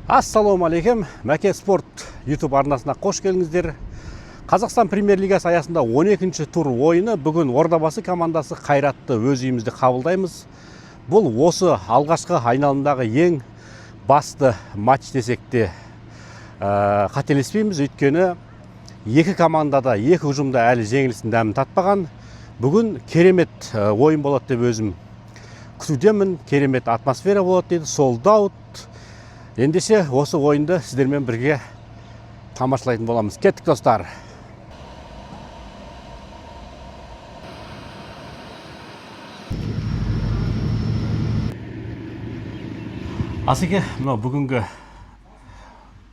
Ассалаумағалейкум, Мәке Спорт YouTube арнасына қош келдіңіздер. Қазақстан Премьер-лигасы аясында 12-ші тур ойыны бүгін Ордабасы командасы Қайратты өз үйімізде қабылдаймыз. Бұл осы алғашқы айналымдағы ең басты матч десек те қателеспейміз, өйткені екі командада, екі ұжымда әлі жеңілістің дәмін татпаған. Бүгін керемет ойын болады деп өзім күтудемін. Керемет атмосфера болады дейді, sold out. Ендеше осы ойынды сіздермен бірге тамашалайтын боламыз. Кеттік достар. Асеке, мынау бүгінгі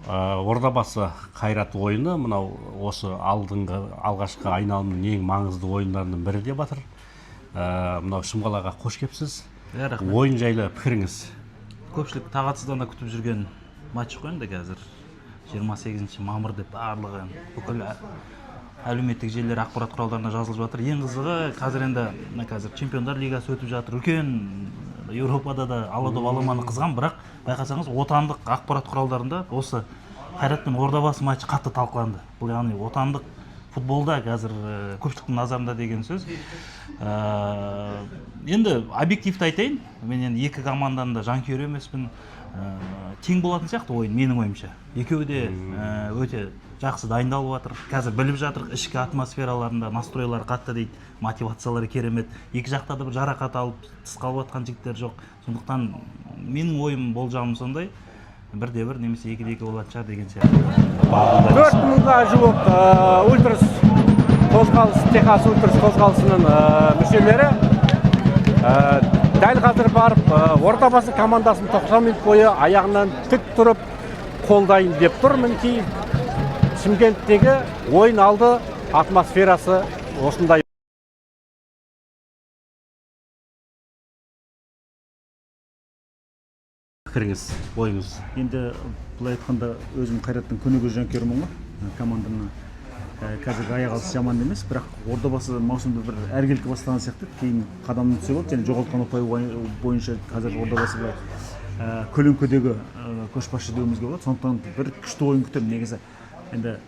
Ордабасы Қайрат ойыны, мынау осы алғашқы айналымның ең маңызды ойындарының бірі деп жатыр. Мынау Шымқалаға қош келіпсіз. Ойын жайлы пікіріңіз? Көпшілік тағатсыздана күтіп жүрген матч қой енді қазір 28 мамыр деп барлығы бүкіл әлеуметтік желілер ақпарат құралдарына жазылып жатыр. Ең қызығы қазір енді Чемпиондар лигасы өтіп жатыр. Үлкен Еуропада да алады баламаны қызған, бірақ байқасаңыз отандық ақпарат құралдарында осы Қайрат пен Ордабасы матчы қатты талқыланды. Бұл яғни отандық футболда қазір көпшіліктің назарында деген сөз. Енді объективті айтайын, мен енді екі команданың да жанкүйері емеспін. Тең болатын сияқты ойын, менің ойымша. Екеуі де өте жақсы дайындалып жатыр. Қазір біліп жатыр, ішкі атмосфераларында настройлары қатты дейді, мотивациялары керемет. Екі жақта да бір жарақат алып, тыс қалып жатқан жігіттер жоқ. Сондықтан менің ойым болжамым сондай. 1-1 немесе 2-2 болатын шығар деген сияқты. 4000-ға жуық Ультрас қозғалысы, Техас Ультрас қозғалысының мүшелері дәл қазір барып Ордабасы командасын 90 минут бойы аяғынан тік тұрып қолдайын деп тұр. Мінекей Шымкенттегі ойын алды атмосферасы осындай. Пікіріңіз, ойыңыз? Енді бұлай айтқанда өзім Қайраттың көнегөз жанкүйерімін ғой. Команданы қазіргі аяқ алысы жаман емес, бірақ Ордабасы маусымда бір әркелкі бастаған сияқты, кейін қадамын түсе болды. Және жоғалтқан ұпай бойынша қазір Ордабасы көлеңкедегі көшбасшы деуімізге болады. Сондықтан бір күшті ойын күтемін негізі. Енді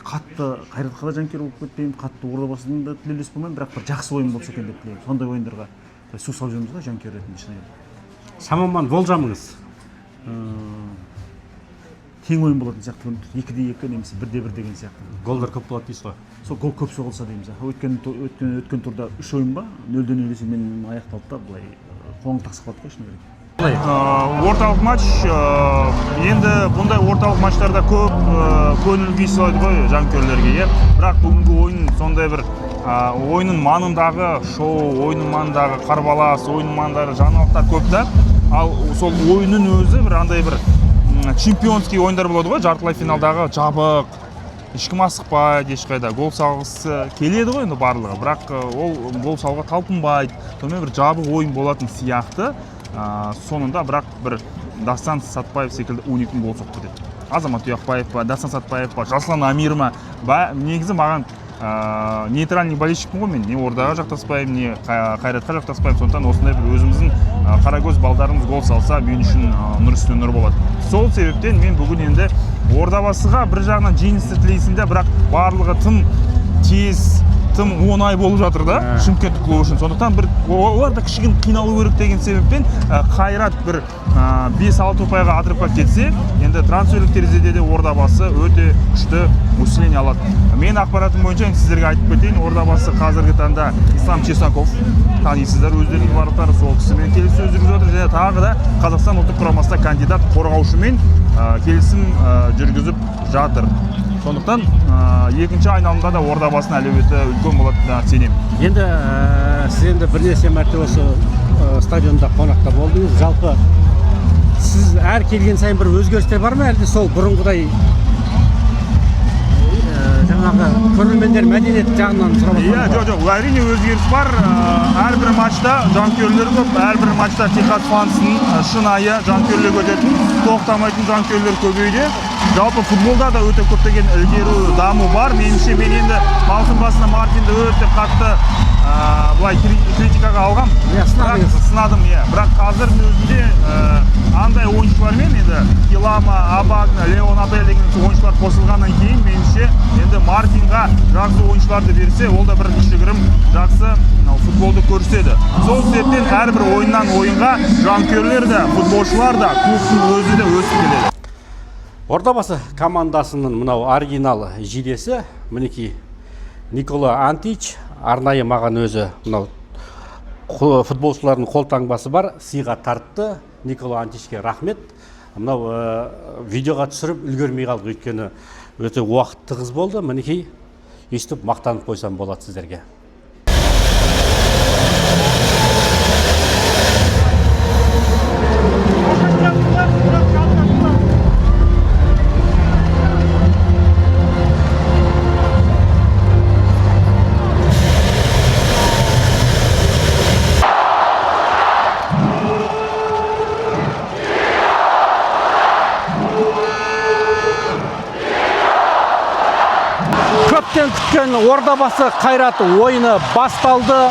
қатты Қайратқа да жанкүйер болып кетпеймін, қатты Ордабасының да тілеулес болмаймын, бірақ бір жақсы ойын болса екен деп тілеймін. Сондай ойындарға су салып жүрміз ғой жанкүйер ретінде шынымен. Шамамен болжамыңыз? Тең ойын болатын сияқты, 2-2 немесе 1-1 деген сияқты. Голдар көп болады дейсіз ғой? Сол гол көп соғылса дейміз. Өткен турда 3 ойын ба, 0-0 есебімен аяқталды да, былай қоңыр тақсып қалды ғой шыны керек. Орталық матч, енді бұндай орталық матчтарда көп көңіл күй сыйлайды ғой жанкүйерлерге, бірақ бүгінгі ойын сондай бір ойынның маңындағы шоу, ойынның маңындағы қарбалас, ойынның маңындағы жаңалықтар көп та, ал сол ойынның өзі бір андай бір чемпионский ойындар болады ғой, жартылай финалдағы жабық, ешкім асықпайды, ешқайда гол салғысы келеді ғой енді барлығы, бірақ ол гол салуға талпынбайды, сонымен бір жабық ойын болатын сияқты. Соңында бірақ бір Дастан Сатпаев секілді 12 гол соқты деді. Азамат Тұяқбаев па, Дастан Сатпаев па, Жаслан Амир ма, негізі маған нейтральный болельщикпін ғой мен, не Ордаға жақтаспаймын, не Қайратқа жақтаспаймын. Сондықтан осындай бір өзіміздің қарагөз балдарымыз гол салса, мен үшін нұр үстіне нұр болады. Сол себептен мен бүгін енді Ордабасыға бір жағынан жеңісті тілейсің де, бірақ барлығы тым тез, тым оңай болып жатыр да Шымкент клубы үшін. Сондықтан олар да кішігін қиналу керек деген себеппен Қайрат бір 5-6 ұпайға адырып кетсе, енді трансферлік терезеде де Ордабасы өте күшті усиление алады. Мен ақпаратым бойынша сіздерге айтып кетейін, Ордабасы қазіргі таңда Ислам Чесаков, танисыздар өздерінің барлықтары, сол кісімен келіссөз жүргізіп жатыр, және тағы да Қазақстан ұлттық құрамасына кандидат қорғаушымен келісім жүргізіп жатыр. Сондықтан екінші айналымда да Ордабасының әлеуеті үлкен болады деп сенемін. Енді сіз енді бірнеше мәрте осы стадионда қонақта болдыңыз. Жалпы сіз әр келген сайын бір өзгерістер бар ма, әлде сол бұрынғыдай жаңағы көрермендер мәдениет жағынан сұрап жатыр? Жоқ, әрине өзгеріс бар. Әрбір матчта жанкүйерлер көп, әрбір матчта Техас фансын шынайы жанкүйерлер өтетін, тоқтамайтын жанкүйерлер көбейді. Жалпы футболда да өте көптеген ілгеру даму бар. Меніңше мен енді маусым басында Мартинді өте қатты былай критикаға алғам. Сынадым, бірақ қазірдің өзінде андай ойыншылармен енді Килама, Абагна, Леон Апель деген ойыншылар қосылғаннан кейін меніңше енді Мартинға жақсы ойыншыларды берсе, ол да бір кішігірім жақсы футболды көрсетеді. Сол себептен әрбір ойыннан ойынға жанкүйерлер де, футболшылар да, клубтың өзі де өсіп келеді. Ордабасы командасының мынау оригинал жидесі, мінекей Никола Антич, арнайы маған өзі мынау футболшылардың қолтаңбасы бар, сыйға тартты. Никола Античке рахмет. Мынау видеоға түсіріп үлгермей қалдық, өйткені өте уақыт тығыз болды. Мінекей естіп мақтанып қойсам болады сіздерге. Көптен күткен Ордабасы Қайрат ойыны басталды.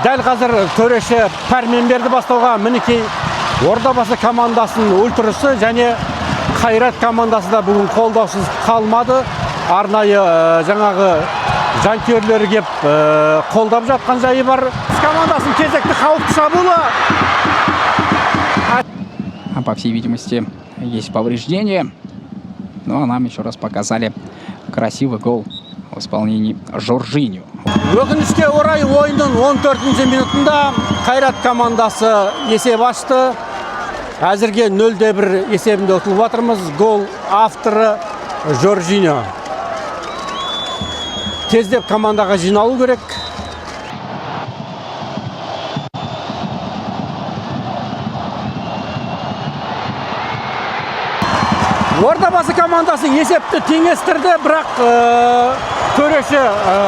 Дәл қазір төреші пәрмен берді бастауға. Мінекей Ордабасы командасының ультрусы және Қайрат командасы да бүгін қолдаусыз қалмады. Арнайы жаңағы жанкүйерлері кеп қолдап жатқан жайы бар. Командасын кезекті қауіпті шабуылы. По всей видимости, есть повреждения. Но нам еще раз показали красивый гол в исполнении Жоржиньо. Өкінішке орай ойынның 14-ші минутында Қайрат командасы есеп ашты. Әзірге 0-1 есебінде ұтылып жатырмыз. Гол авторы Жоржиньо. Тездеп командаға жиналу керек. Ордабасы командасы есепті теңестірді, бірақ төреші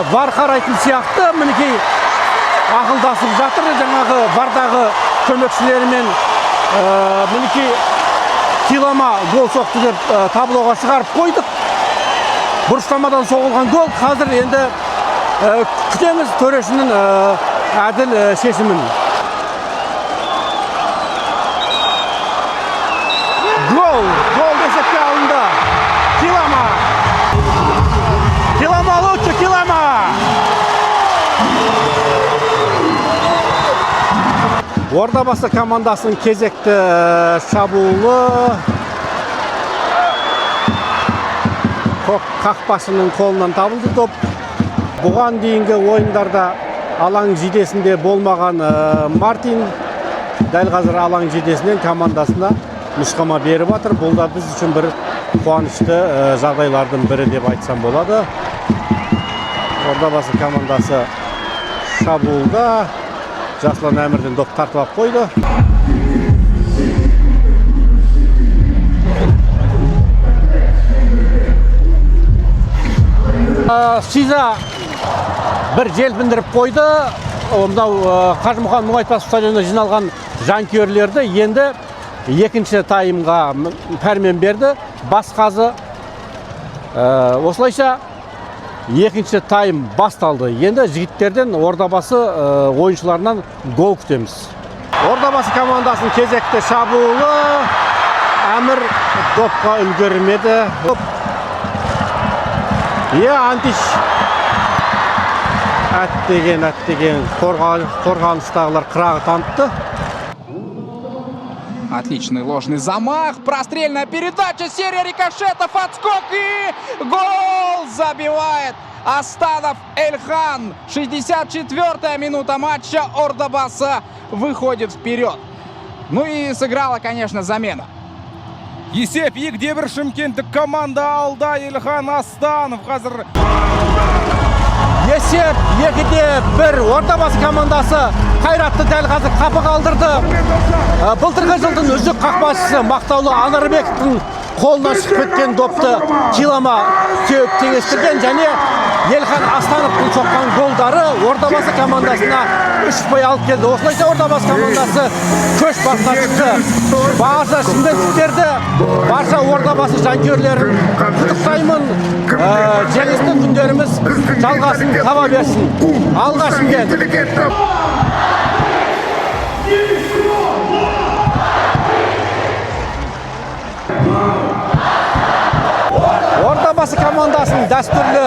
бар қарайтын сияқты. Мінекей ақылдасып жатыр, жаңағы бардағы көмекшілерімен. Мінекей Килама гол соқты деп таблоға шығарып қойдық. Бұрыштамадан соғылған гол. Қазір енді күтеміз төрешінің әділ шешімін. Гол есепке алынды. Килама лучше, Килама. Ордабасы командасының кезекті шабуылы. Қақпашының қолынан табылды топ. Бұған дейінгі ойындарда алаң жидесінде болмаған Мартин дәл қазір алаң жидесінен командасына нұсқама беріп жатыр. Бұл да біз үшін бір қуанышты жағдайлардың бірі деп айтсам болады. Ордабасы командасы шабуылда. Жаслан Әмірден доп тартып алып қойды. Сиза бір желпіндіріп қойды. Мынау Қажымұқан Мұңайтпасов стадионына жиналған жанкүйерлерді енді екінші таймға пәрмен берді. Басқазы. Осылайша екінші тайм басталды. Енді жігіттерден Ордабасы ойыншыларынан гол күтеміз. Ордабасы командасының кезекті шабуылы. Әмір допқа үлгермеді. Антиш әттеген қорғаныстағылар қырағы танытты. Отличный ложный замах, прострельная передача, серия рикошетов, отскок и гол забивает Астанов Эльхан. 64-я минута матча, Ордабасы выходит вперед. Ну и сыграла, конечно, замена. Есеп 2-1 Шымкенттік команда алда. Эльхан Астанов қазір. Есеп 2-1. Ордабасы командасы Қайратты дәл қазір қапы қалдырды. Былтырғы жылдың үздік қақпашысы Мақтаулы Анарбековтың қолына шығып кеткен допты Килама теңестірген және Эльхан Астановтың соққан голдары Ордабасы командасына 3 ұпай алып келді. Осылайша Ордабасы командасы көш басына шықты. Барша шымкенттіктерді, барша Ордабасы жанкүйерлерін құттықтаймын. Жеңісті күндеріміз жалғасын таба берсін. Алға Шымкент! отбасы командасының дәстүрлі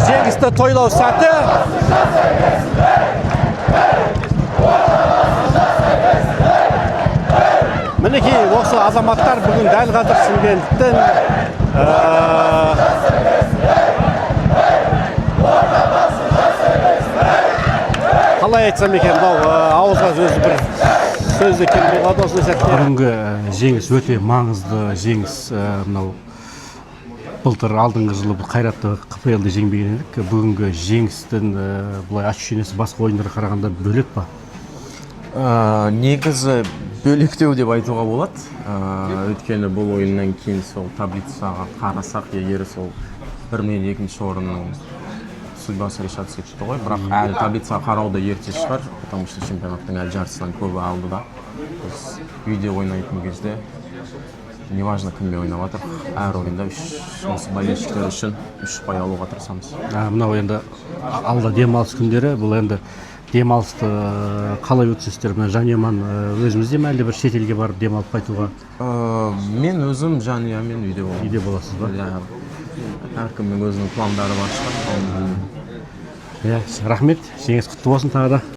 жеңісті тойлау сәті. Мінекей осы азаматтар бүгін дәл қазір Шымкенттен қалай айтсам екен, ауызға сөзі бір сөзі келмей қалды осы сәтте. Бүгінгі жеңіс өте маңызды жеңіс. Мынау былтыр алдыңғы жылы бұл қайратты КПЛ-ді жеңбеген едік. Бүгінгі жеңістің бұлай ощущениесі басқа ойындарға қарағанда бөлек па? Негізі бөлектеу деп айтуға болады. Өйткені бұл ойыннан кейін сол таблицаға қарасақ, егер сол бір мен екінші орынның судьбасы решаться етті ғой. Бірақ әлі таблицаға қарау да ерте шығар, потому что чемпионаттың әлі жартысынан көбі алды да. Біз үйде ойнайтын кезде неважно кіммен ойнап жатыр, әр ойында осы болельщиктер үшін 3 ұпай алуға тырысамыз. Мынау енді алда демалыс күндері, бұл енді демалысты қалай өткізесіздер? Жанұямен өзімізде ме әлде бір шетелге барып демалып қайтуға? Мен өзім жанұямен үйде боламын. Үйде боласыз ба? Әркімнің өзінің пландары бар шығар. Рахмет, жеңіс құтты болсын тағы да.